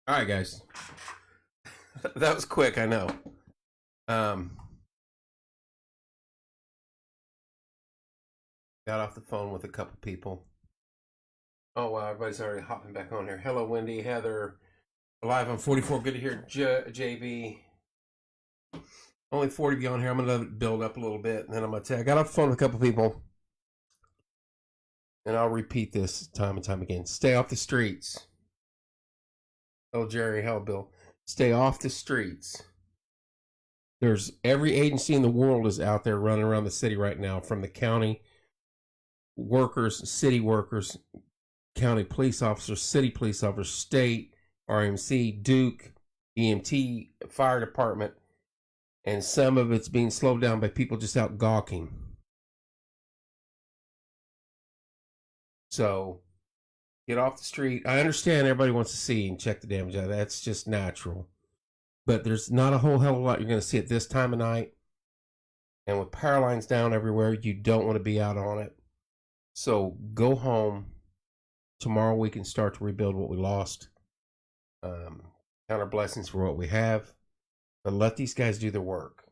All right, guys. That was quick, I know. Got off the phone with a couple people. Oh, wow, everybody's already hopping back on here. Hello, Wendy, Heather. Live on 44. Good to hear JB. Only 40 of you on here. I'm going to let it build up a little bit, and then I'm going to tell you. I got off the phone with a couple people, and I'll repeat this time and time again. Stay off the streets. Oh, Jerry, hello, Bill. Stay off the streets. There's every agency in the world is out there running around the city right now, from the county workers, city workers, county police officers, city police officers, state, RMC, Duke, EMT, fire department, and some of it's being slowed down by people just out gawking. So get off the street. I understand everybody wants to see and check the damage out. That's just natural. But there's not a whole hell of a lot you're going to see at this time of night. And with power lines down everywhere, you don't want to be out on it. So go home. Tomorrow we can start to rebuild what we lost. Count our blessings for what we have. But let these guys do their work.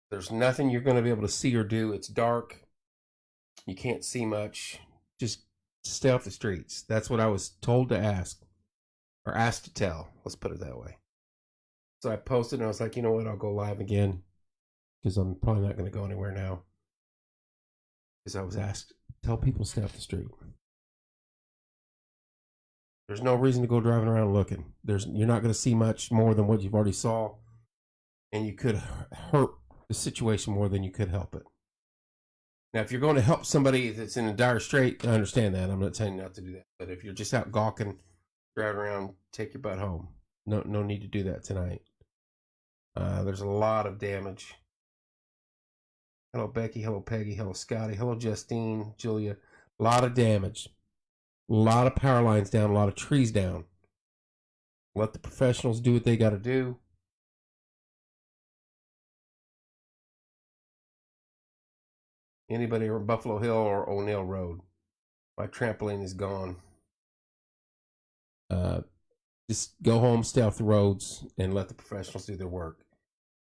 There's nothing you're going to be able to see or do. It's dark. You can't see much. Just stay off the streets. That's what I was told to ask. Or asked to tell. Let's put it that way. So I posted and I was like, you know what? I'll go live again. Because I'm probably not going to go anywhere now. Because I was asked, tell people to stay off the street. There's no reason to go driving around looking. You're not going to see much more than what you've already saw. And you could hurt the situation more than you could help it. Now, if you're going to help somebody that's in a dire strait, I understand that. I'm not telling you not to do that. But if you're just out gawking, driving around, take your butt home. No need to do that tonight. There's a lot of damage. Hello, Becky. Hello, Peggy. Hello, Scotty. Hello, Justine, Julia. A lot of damage. A lot of power lines down. A lot of trees down. Let the professionals do what they got to do. Anybody on Buffalo Hill or O'Neill Road? My trampoline is gone. Just go home, stay off the roads, and let the professionals do their work.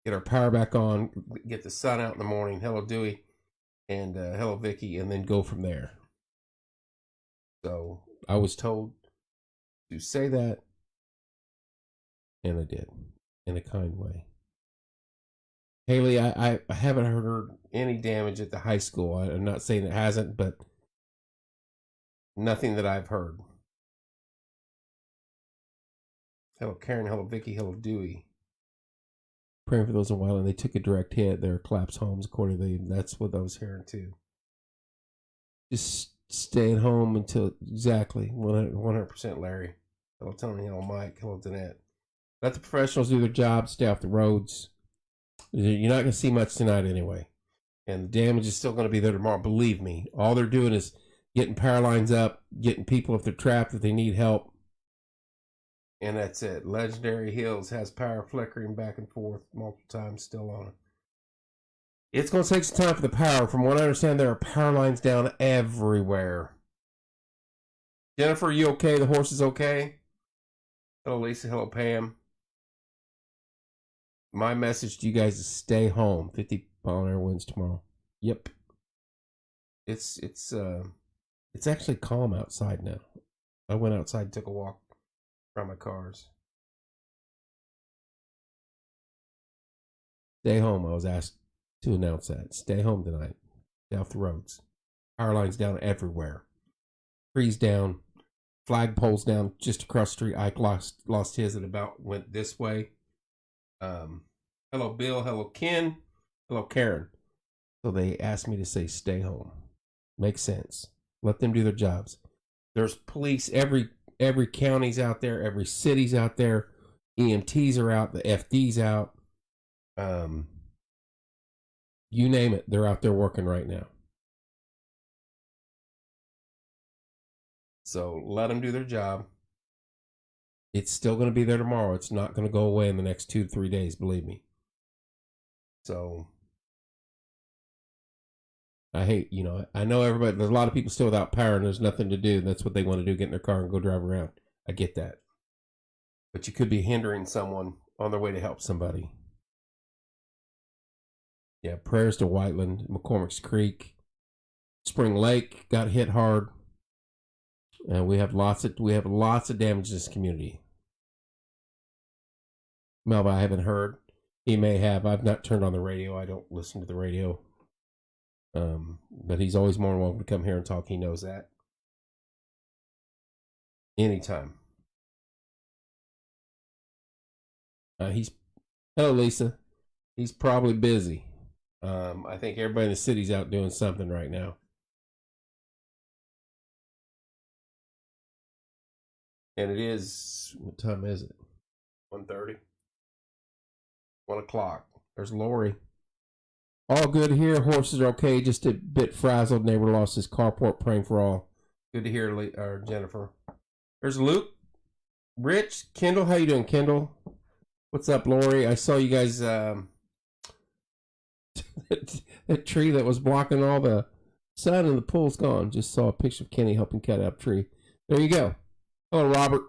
Get our power back on, get the sun out in the morning. Hello, Dewey, and hello, Vicky, and then go from there. So I was told to say that, and I did, in a kind way. Haley, I haven't heard any damage at the high school. I'm not saying it hasn't, but nothing that I've heard. Hello, Karen. Hello, Vicky. Hello, Dewey. Praying for those in Wyland. They took a direct hit. They're collapsed homes, according to them. That's what I was hearing, too. Just stay at home until, exactly, 100% Larry. Hello, Tony. Hello, Mike. Hello, Danette. Let the professionals do their job. Stay off the roads. You're not going to see much tonight anyway. And the damage is still going to be there tomorrow. Believe me. All they're doing is getting power lines up, getting people, if they're trapped, if they need help. And that's it. Legendary Hills has power flickering back and forth multiple times, still on it. It's going to take some time for the power. From what I understand, there are power lines down everywhere. Jennifer, are you okay? The horse is okay? Hello, Lisa. Hello, Pam. My message to you guys is stay home. 50-mile-an-hour winds tomorrow. Yep. It's actually calm outside now. I went outside and took a walk around my cars. Stay home. I was asked to announce that. Stay home tonight. Stay off the roads. Power lines down everywhere. Trees down. Flagpoles down just across the street. Ike lost his and about went this way. Hello, Bill. Hello, Ken. Hello, Karen. So they asked me to say stay home. Makes sense. Let them do their jobs. There's police. Every county's out there. Every city's out there. EMTs are out. The FD's out. You name it. They're out there working right now. So let them do their job. It's still going to be there tomorrow. It's not going to go away in the next 2 to 3 days, believe me. So I hate, I know everybody, there's a lot of people still without power and there's nothing to do. That's what they want to do, get in their car and go drive around. I get that. but you could be hindering someone on their way to help somebody. Yeah, prayers to Whiteland, McCormick's Creek, Spring Lake got hit hard, and we have lots of damage in this community. Melba, I haven't heard. He may have. I've not turned on the radio. I don't listen to the radio. But he's always more than welcome to come here and talk. He knows that. Anytime. Hello, Lisa. He's probably busy. I think everybody in the city's out doing something right now. And it is, what time is it? 1:30? 1 o'clock. There's Lori. All good here. Horses are okay. Just a bit frazzled. Neighbor lost his carport. Praying for all. Good to hear, Jennifer. There's Luke. Rich. Kendall. How you doing, Kendall? What's up, Lori? I saw you guys, that tree that was blocking all the sun and the pool's gone. Just saw a picture of Kenny helping cut out a tree. There you go. Hello, Robert.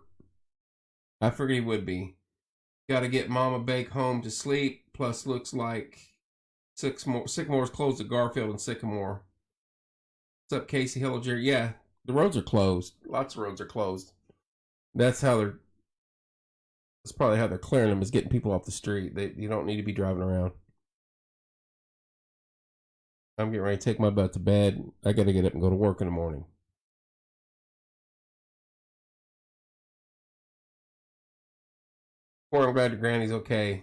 I figured he would be. Got to get Mama Bake home to sleep. Plus, looks like Sycamore's closed at Garfield and Sycamore. What's up, Casey? Hello, Jerry. Yeah, the roads are closed. Lots of roads are closed. That's probably how they're clearing them, is getting people off the street. You don't need to be driving around. I'm getting ready to take my butt to bed. I got to get up and go to work in the morning. Boy, I'm glad your granny's okay.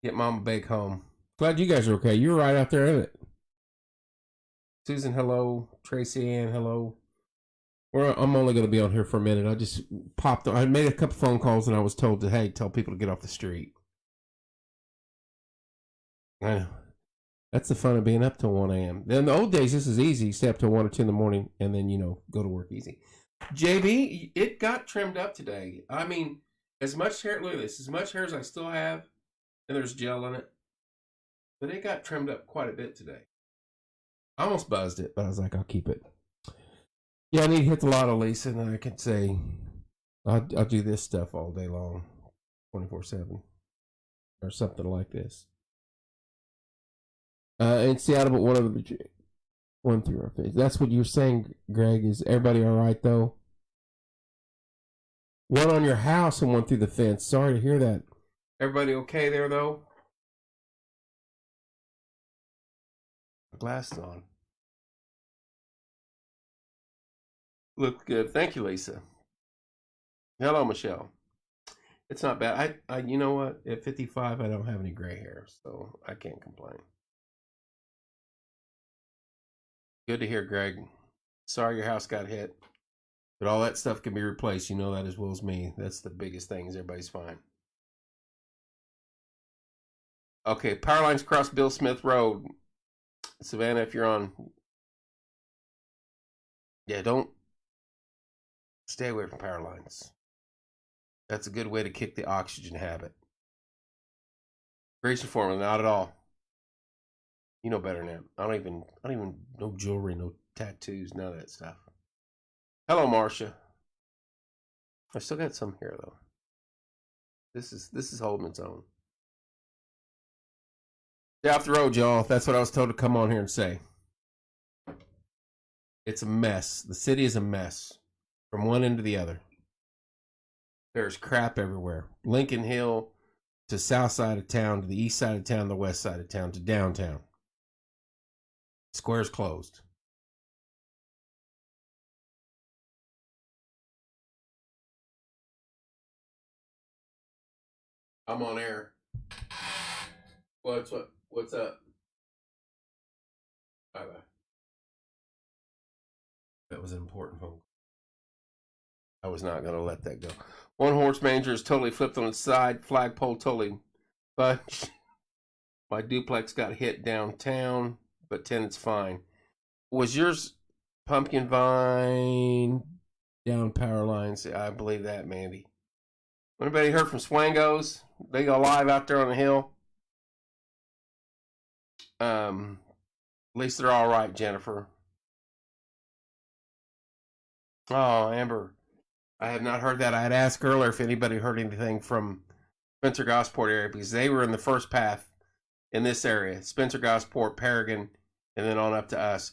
Get Mama Bake home. Glad you guys are okay. You were right out there in it. Susan, hello. Tracy Ann, hello. I'm only going to be on here for a minute. I just popped on. I made a couple phone calls and I was told to, hey, tell people to get off the street. I know. That's the fun of being up till 1 a.m. In the old days, this is easy. You stay up till 1 or 2 in the morning and then, go to work easy. JB, it got trimmed up today. I mean, as much hair, look at this, as much hair as I still have, and there's gel in it, but it got trimmed up quite a bit today. I almost buzzed it, but I was like, I'll keep it. Yeah, I need to hit the lotto, Lisa, and I can say, I'll do this stuff all day long, 24/7, or something like this. In Seattle, but one through our face. That's what you're saying, Greg. Is everybody all right, though? One on your house and one through the fence. Sorry to hear that. Everybody okay there, though? Glasses on. Look good. Thank you, Lisa. Hello, Michelle. It's not bad. I you know what? At 55, I don't have any gray hair, so I can't complain. Good to hear, Greg. Sorry your house got hit. But all that stuff can be replaced. You know that as well as me. That's the biggest thing, is everybody's fine. Okay, power lines cross Bill Smith Road. Savannah, if you're on. Yeah, don't. Stay away from power lines. That's a good way to kick the oxygen habit. Grayson Foreman, not at all. You know better than that. I don't even no jewelry, no tattoos, none of that stuff. Hello, Marcia. I still got some here though. This is holding its own. Stay off the road, y'all. That's what I was told to come on here and say. It's a mess. The city is a mess from one end to the other. There's crap everywhere. Lincoln Hill to south side of town, to the east side of town, the west side of town, to downtown. Square's closed. I'm on air. What's up? Bye-bye. That was an important phone call. I was not going to let that go. One horse manger is totally flipped on its side. Flagpole totally fudged. My duplex got hit downtown, but tenant's fine. Was yours pumpkin vine down power lines? I believe that, Mandy. Anybody heard from Swangos? They go live out there on the hill. At least they're all right, Jennifer. Oh, Amber. I have not heard that. I had asked earlier if anybody heard anything from Spencer Gosport area because they were in the first path in this area. Spencer Gosport, Paragon, and then on up to us.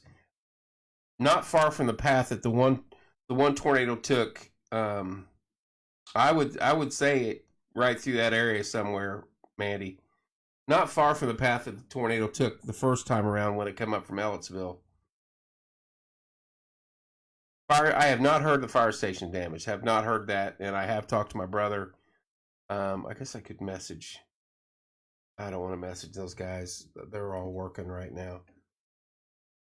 Not far from the path that the one tornado took. I would say it right through that area somewhere, Mandy. Not far from the path that the tornado took the first time around when it came up from Ellettsville. I have not heard the fire station damage. Have not heard that, and I have talked to my brother. I guess I could message. I don't want to message those guys. They're all working right now.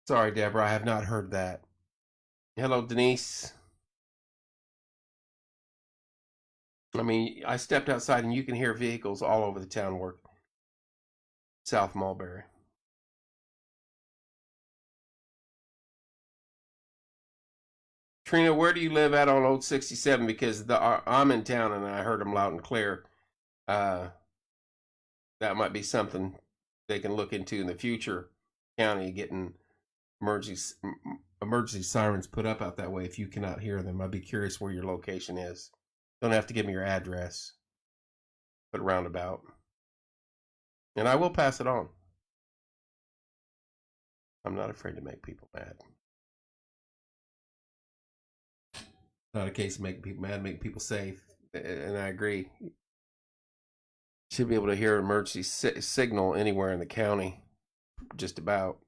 Sorry, Deborah. I have not heard that. Hello, Denise. I mean, I stepped outside and you can hear vehicles all over the town work. South Mulberry. Trina, where do you live at on Old 67? Because I'm in town and I heard them loud and clear. That might be something they can look into in the future. County getting emergency sirens put up out that way if you cannot hear them. I'd be curious where your location is. Don't have to give me your address. Put a roundabout. And I will pass it on. I'm not afraid to make people mad. Not a case of making people mad, making people safe. And I agree. Should be able to hear an emergency signal anywhere in the county. Just about.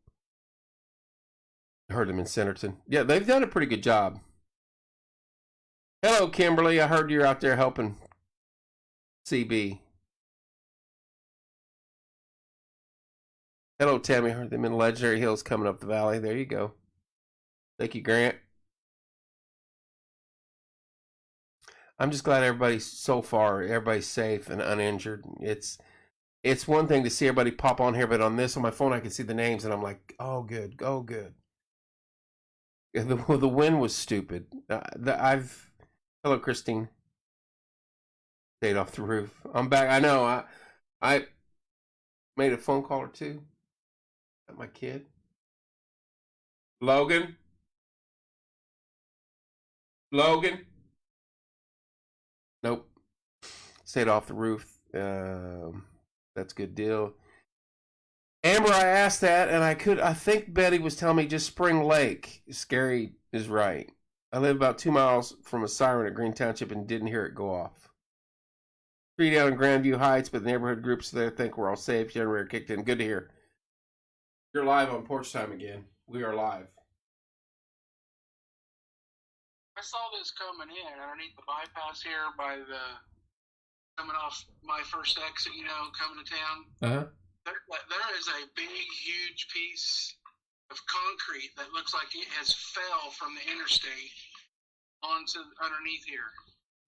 I heard them in Centerton. Yeah, they've done a pretty good job. Hello, Kimberly. I heard you're out there helping CB. Hello, Tammy. I heard them in Legendary Hills coming up the valley. There you go. Thank you, Grant. I'm just glad everybody's safe and uninjured. It's one thing to see everybody pop on here, but on my phone I can see the names and I'm like, oh good, oh good. The wind was stupid. Hello, Christine. Stayed off the roof. I'm back. I know. I made a phone call or two. At my kid. Logan. Nope. Stayed off the roof. That's a good deal. Amber, I asked that, and I think Betty was telling me just Spring Lake. Scary is right. I live about 2 miles from a siren at Green Township and didn't hear it go off. Tree down in Grandview Heights, but the neighborhood groups there think we're all safe. Generator kicked in. Good to hear. You're live on Porch Time again. We are live. I saw this coming in underneath the bypass here by coming off my first exit, coming to town. Uh-huh. There is a big, huge piece of concrete that looks like it has fell from the interstate onto underneath here.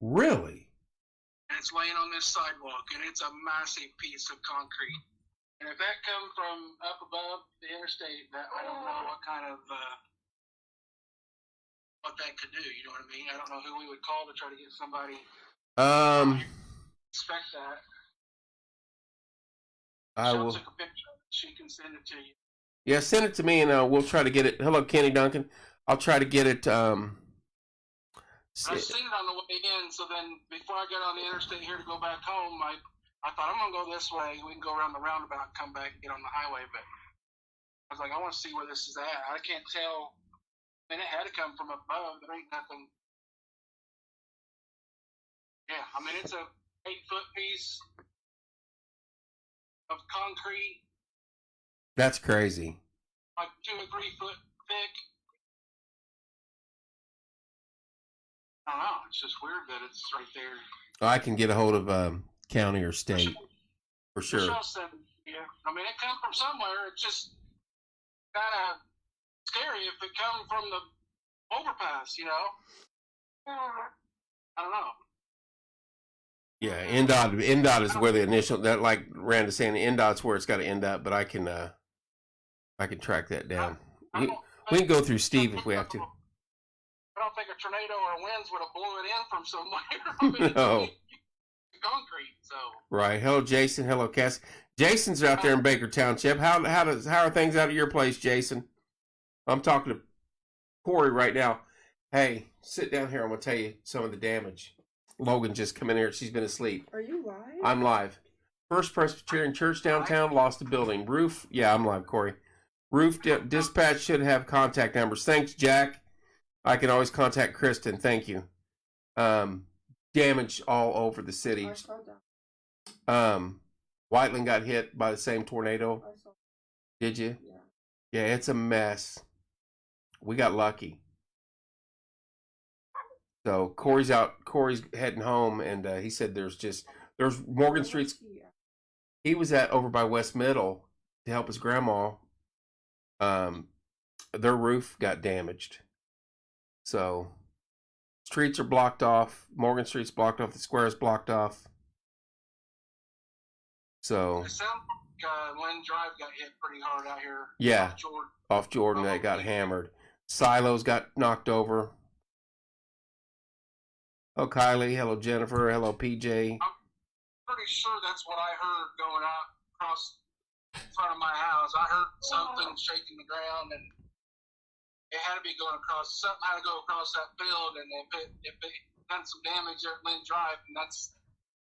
Really? And it's laying on this sidewalk, and it's a massive piece of concrete. And if that come from up above the interstate, I don't know what kind of what that could do. You know what I mean? I don't know who we would call to try to get somebody. Inspect that. I will. Took a picture. She can send it to you. Yeah, send it to me, and we'll try to get it. Hello, Kenny Duncan. I'll try to get it. I've seen it on the way in, so then before I got on the interstate here to go back home, I thought I'm gonna go this way. We can go around the roundabout, come back, and get on the highway. But I was like, I want to see where this is at. I can't tell. I mean, it had to come from above. There ain't nothing. Yeah, I mean, it's a 8-foot piece of concrete. That's crazy. Like 2 or 3 foot thick. I don't know. It's just weird that it's right there. I can get a hold of county or state for sure. Yeah, I mean, it comes from somewhere. It's just kind of scary if it comes from the overpass, I don't know. Yeah, NDOT is where the initial, that, like Rand is saying, NDOT's where it's got to end up, but I can track that down. We can go through Steve if we have to. I don't think a tornado or winds would have blown it in from somewhere. No. Concrete, so. Right. Hello, Jason. Hello, Cass. Jason's out there in Baker Township. How are things out at your place, Jason? I'm talking to Corey right now. Hey, sit down here. I'm going to tell you some of the damage. Logan just come in here. She's been asleep. Are you live? I'm live. First Presbyterian Church downtown lost a building. Roof, yeah, I'm live, Corey. Roof dispatch should have contact numbers. Thanks, Jack. I can always contact Kristen. Thank you. Damage all over the city. Whiteland got hit by the same tornado. Did you? Yeah. Yeah, it's a mess. We got lucky. So Corey's heading home, and he said there's Morgan Street's. He was over by West Middle to help his grandma. Their roof got damaged, so streets are blocked off. Morgan Street's blocked off. The square is blocked off. So it sounds like Lynn Drive got hit pretty hard out here. Yeah, off Jordan, they got hammered. Silos got knocked over. Oh, Kylie. Hello, Jennifer. Hello, PJ. I'm pretty sure that's what I heard going out across in front of my house. I heard something shaking the ground, and it had to be going across. Something had to go across that field, and if it done some damage at Lynn Drive, and that's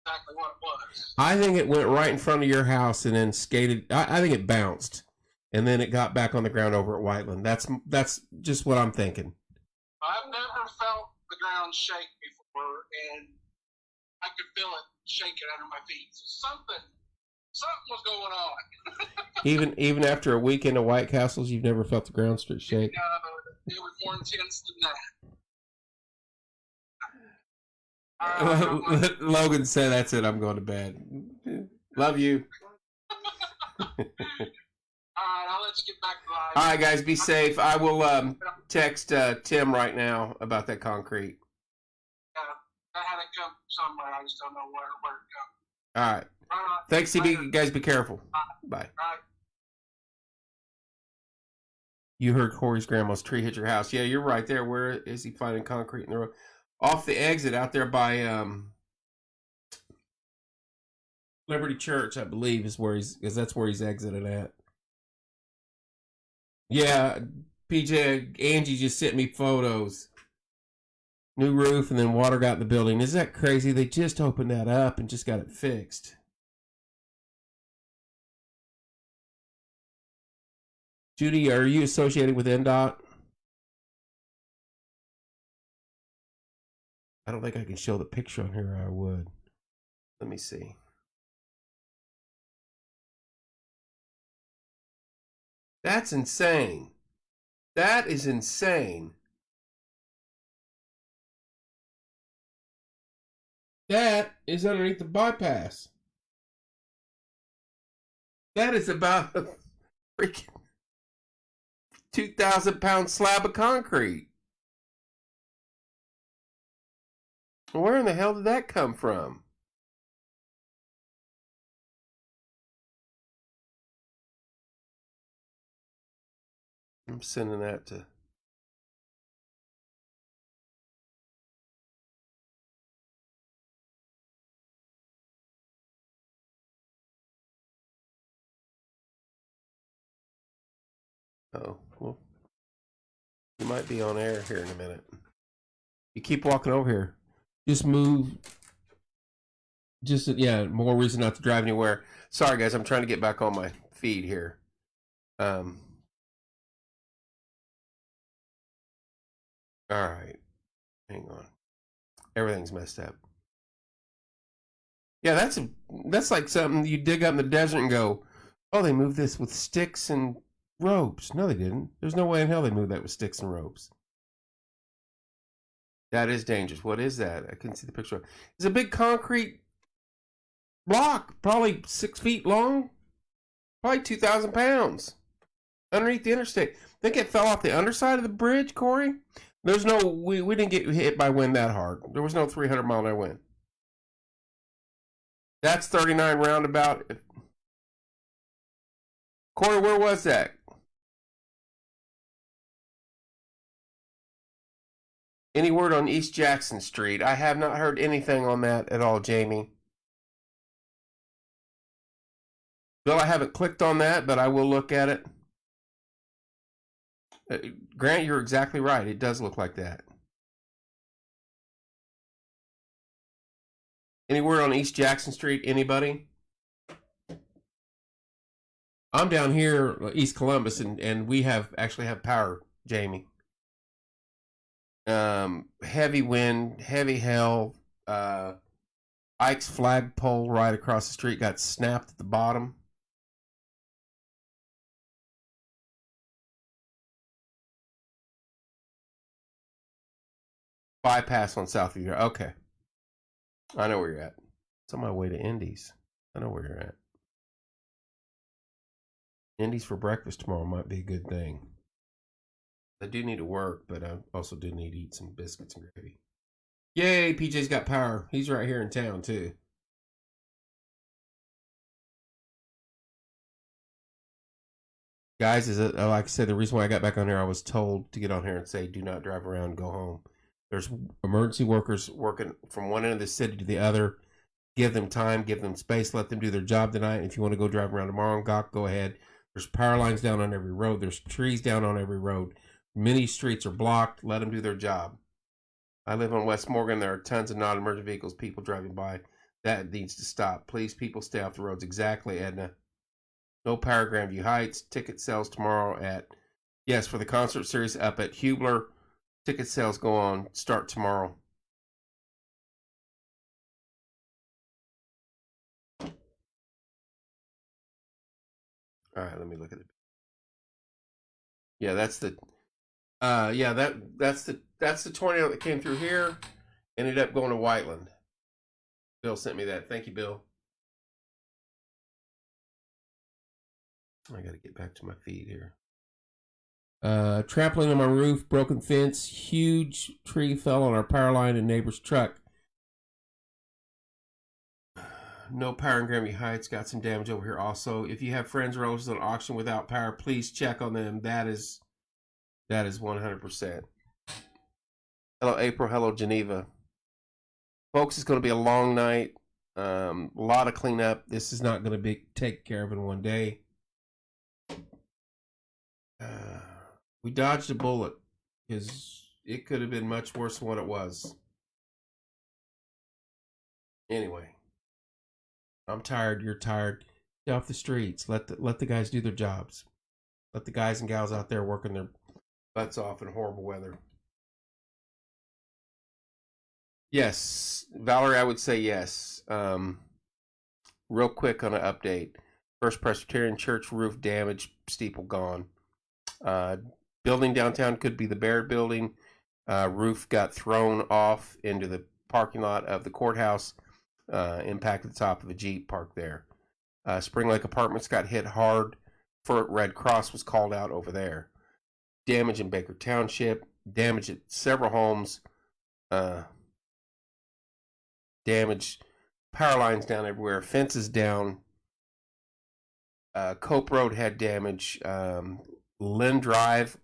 exactly what it was. I think it went right in front of your house and then skated. I think it bounced, and then it got back on the ground over at Whiteland. That's just what I'm thinking. I've never felt the ground shake before, and I could feel it shaking under my feet. So something was going on. even after a weekend of White Castles, you've never felt the ground shake. It was more intense than that. Logan said, "That's it. I'm going to bed. Love you." All right, I'll let you get back to live. All right, guys, be safe. I will text Tim right now about that concrete. Yeah, I had it come somewhere. I just don't know where it come. All right. Thanks, CB. Guys, be careful. Bye. Right. You heard Corey's grandma's tree hit your house. Yeah, you're right there. Where is he finding concrete in the road? Off the exit out there by Liberty Church, I believe, because that's where he's exited at. Yeah, PJ, Angie just sent me photos. New roof, and then water got in the building. Is that crazy? They just opened that up and just got it fixed. Judy, are you associated with NDOT? I don't think I can show the picture on here. I would. Let me see. That's insane. That is insane. That is underneath the bypass. That is about a freaking 2,000-pound slab of concrete. Where in the hell did that come from? I'm sending that to... Oh, well, you might be on air here in a minute. You keep walking over here. Just move. Yeah, more reason not to drive anywhere. Sorry, guys, I'm trying to get back on my feed here. All right. Hang on. Everything's messed up. Yeah, that's like something you dig up in the desert and go, oh, they moved this with sticks and ropes. No, they didn't. There's no way in hell they moved that with sticks and ropes. That is dangerous. What is that? I couldn't see the picture. It's a big concrete block, probably 6 feet long, probably 2,000 pounds, underneath the interstate. I think it fell off the underside of the bridge, Corey. There's no, we didn't get hit by wind that hard. There was no 300-mile-an-hour wind. That's 39 roundabout. Corey, where was that? Any word on East Jackson Street? I have not heard anything on that at all, Jamie. Bill, I haven't clicked on that, but I will look at it. Grant, you're exactly right. It does look like that. Anywhere on East Jackson Street? Anybody? I'm down here, East Columbus, and we actually have power, Jamie. Heavy wind, heavy hail. Ike's flagpole right across the street got snapped at the bottom. Bypass on Southview. Okay. I know where you're at. It's on my way to Indy's. I know where you're at. Indy's for breakfast tomorrow might be a good thing. I do need to work, but I also do need to eat some biscuits and gravy. Yay, PJ's got power. He's right here in town, too. Guys, like I said, the reason why I got back on here, I was told to get on here and say, do not drive around, go home. There's emergency workers working from one end of the city to the other. Give them time, give them space, let them do their job tonight. If you want to go drive around tomorrow, go ahead. There's power lines down on every road. There's trees down on every road. Many streets are blocked. Let them do their job. I live on West Morgan. There are tons of non-emergent vehicles, people driving by. That needs to stop. Please, people, stay off the roads. Exactly, Edna. No power, Grandview Heights. Ticket sales tomorrow for the concert series up at Hubler. Ticket sales go on, start tomorrow. All right, let me look at it. Yeah, that's the that's the tornado that came through here. Ended up going to Whiteland. Bill sent me that. Thank you, Bill. I got to get back to my feed here. Trampling on my roof, broken fence, huge tree fell on our power line and neighbor's truck. No power in Grammy Heights. Got some damage over here also. If you have friends or relatives on auction without power, please check on them. That is 100%. Hello, April. Hello, Geneva. Folks, it's going to be a long night. A lot of cleanup. This is not going to be taken care of in one day. We dodged a bullet because it could have been much worse than what it was. Anyway, I'm tired. You're tired. Get off the streets. Let the guys do their jobs. Let the guys and gals out there working their butts off in horrible weather. Yes, Valerie, I would say yes. Real quick on an update. First Presbyterian Church roof damage, steeple gone. Building downtown could be the Baird building. Roof got thrown off into the parking lot of the courthouse. Impacted the top of a Jeep parked there. Spring Lake Apartments got hit hard. Red Cross was called out over there. Damage in Baker Township. Damage at several homes. Damage. Power lines down everywhere. Fences down. Cope Road had damage. Lynn Drive,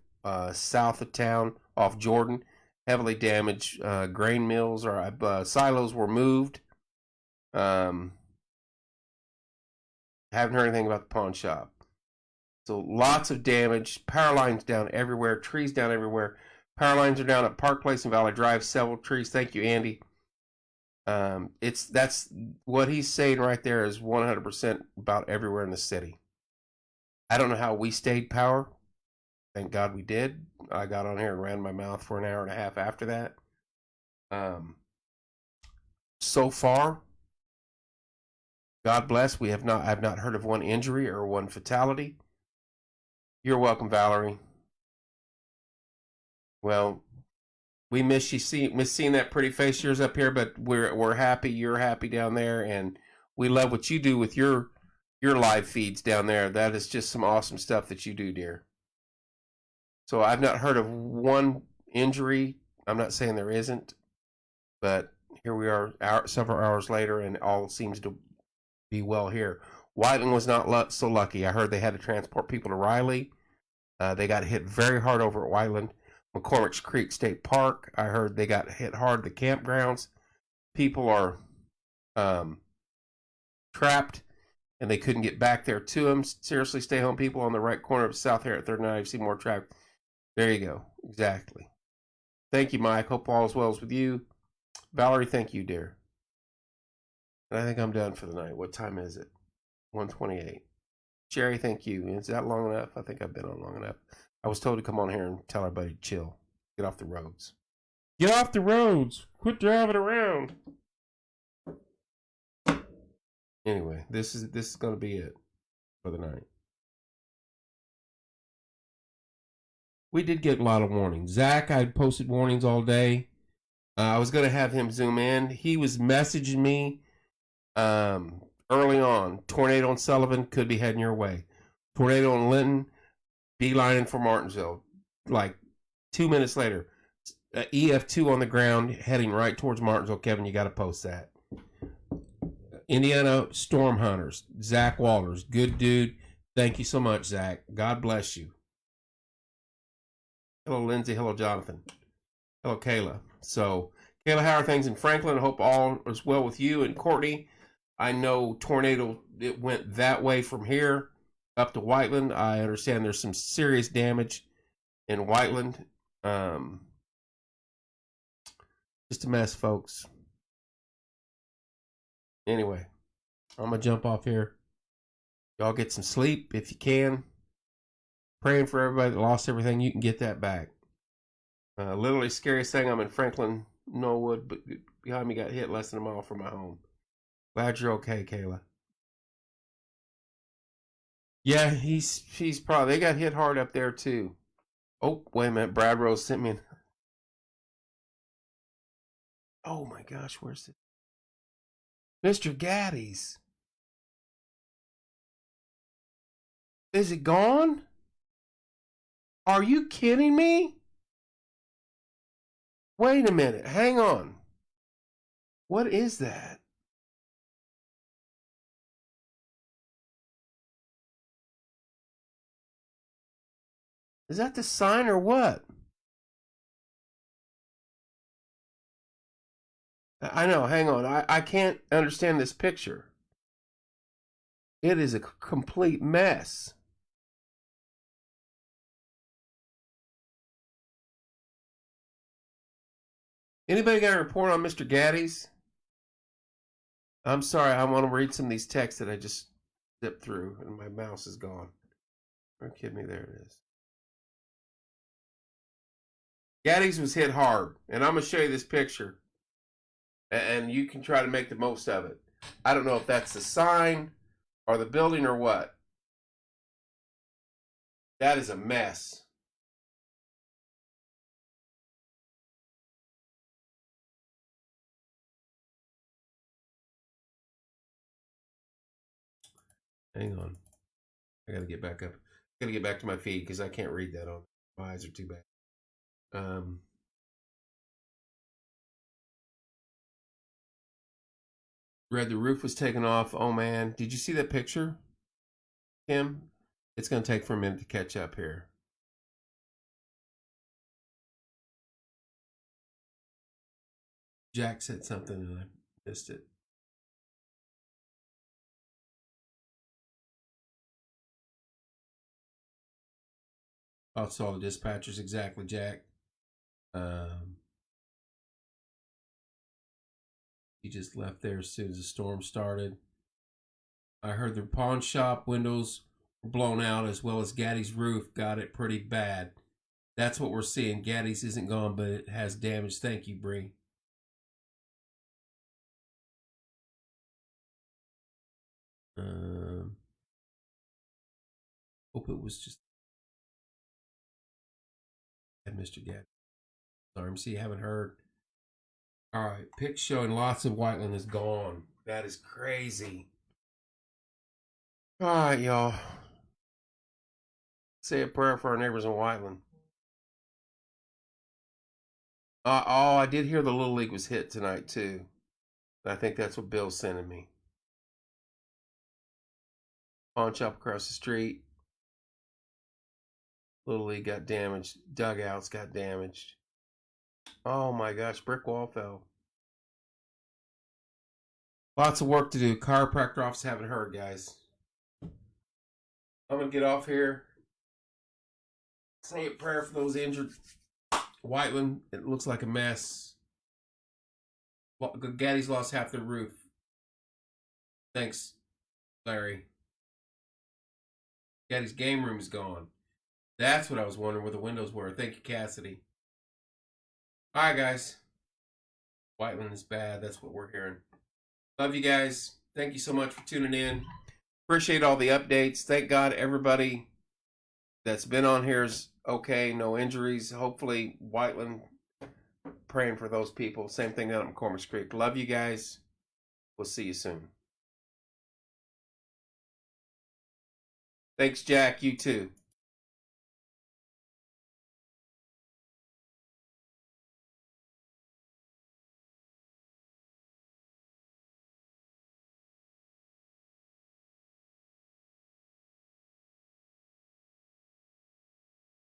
south of town, off Jordan, heavily damaged. Grain mills or silos were moved. Haven't heard anything about the pawn shop. So lots of damage. Power lines down everywhere. Trees down everywhere. Power lines are down at Park Place and Valley Drive. Several trees. Thank you, Andy. That's what he's saying right there is 100% about everywhere in the city. I don't know how we stayed power. Thank God we did. I got on here and ran my mouth for an hour and a half after that. So far, God bless, I've not heard of one injury or one fatality. You're welcome, Valerie. Well, we miss seeing that pretty face of yours up here, but we're happy you're happy down there, and we love what you do with your live feeds down there. That is just some awesome stuff that you do, dear. So I've not heard of one injury. I'm not saying there isn't, but here we are several hours later, and all seems to be well here. Whiteland was not so lucky. I heard they had to transport people to Riley. They got hit very hard over at Whiteland. McCormick's Creek State Park, I heard they got hit hard. The campgrounds, people are trapped, and they couldn't get back there to them. Seriously, stay home people on the right corner of South Harriet 39. I've seen more traffic. There you go. Exactly. Thank you, Mike. Hope all is well with you. Valerie, thank you, dear. I think I'm done for the night. What time is it? 1:28. Jerry, thank you. Is that long enough? I think I've been on long enough. I was told to come on here and tell everybody to chill. Get off the roads. Get off the roads. Quit driving around. Anyway, this is going to be it for the night. We did get a lot of warnings. Zach, I posted warnings all day. I was going to have him zoom in. He was messaging me early on. Tornado in Sullivan could be heading your way. Tornado in Linton, beelining for Martinsville. Like 2 minutes later, EF2 on the ground, heading right towards Martinsville. Kevin, you got to post that. Indiana Storm Hunters, Zach Walters, good dude. Thank you so much, Zach. God bless you. Hello, Lindsay. Hello, Jonathan. Hello, Kayla. So, Kayla, how are things in Franklin? I hope all is well with you and Courtney. I know tornado, it went that way from here up to Whiteland. I understand there's some serious damage in Whiteland. Just a mess, folks. Anyway, I'm going to jump off here. Y'all get some sleep if you can. Praying for everybody that lost everything. You can get that back. Literally scariest thing, I'm in Franklin, Norwood, but behind me got hit less than a mile from my home. Glad you're okay, Kayla. Yeah, he's probably, they got hit hard up there too. Oh, wait a minute. Brad Rose sent me oh my gosh, where's it? Mr. Gaddy's. Is it gone? Are you kidding me? Wait a minute. Hang on. What is that? Is that the sign or what? I know. Hang on. I can't understand this picture. It is a complete mess. Anybody got a report on Mr. Gaddy's? I'm sorry. I want to read some of these texts that I just zipped through and my mouse is gone. Are you kidding me? There it is. Gaddy's was hit hard. And I'm going to show you this picture. And you can try to make the most of it. I don't know if that's the sign or the building or what. That is a mess. Hang on. I got to get back up. I got to get back to my feed because I can't read that on. My eyes are too bad. Read the roof was taken off. Oh man, did you see that picture, Kim? It's going to take for a minute to catch up here. Jack said something and I missed it. I saw the dispatchers exactly, Jack. He just left there as soon as the storm started. I heard the pawn shop windows were blown out as well as Gaddy's roof got it pretty bad. That's what we're seeing. Gaddy's isn't gone, but it has damage. Thank you, Bree. Hope it was just Mr. Gaddy. Sorry, see, you haven't heard. All right, pics showing lots of Whiteland is gone. That is crazy. All right, y'all. Say a prayer for our neighbors in Whiteland. Oh, I did hear the Little League was hit tonight, too. I think that's what Bill's sending me. Pawn shop across the street. Little League got damaged. Dugouts got damaged. Oh my gosh, brick wall fell. Lots of work to do. Chiropractor office haven't heard, guys. I'm going to get off here. Say a prayer for those injured. Whiteland, it looks like a mess. Gaddy's lost half the roof. Thanks, Larry. Got his game rooms gone. That's what I was wondering where the windows were. Thank you, Cassidy. All right, guys. Whiteland is bad. That's what we're hearing. Love you guys. Thank you so much for tuning in. Appreciate all the updates. Thank God everybody that's been on here is okay. No injuries. Hopefully, Whiteland, praying for those people. Same thing out in McCormick's Creek. Love you guys. We'll see you soon. Thanks, Jack. You too.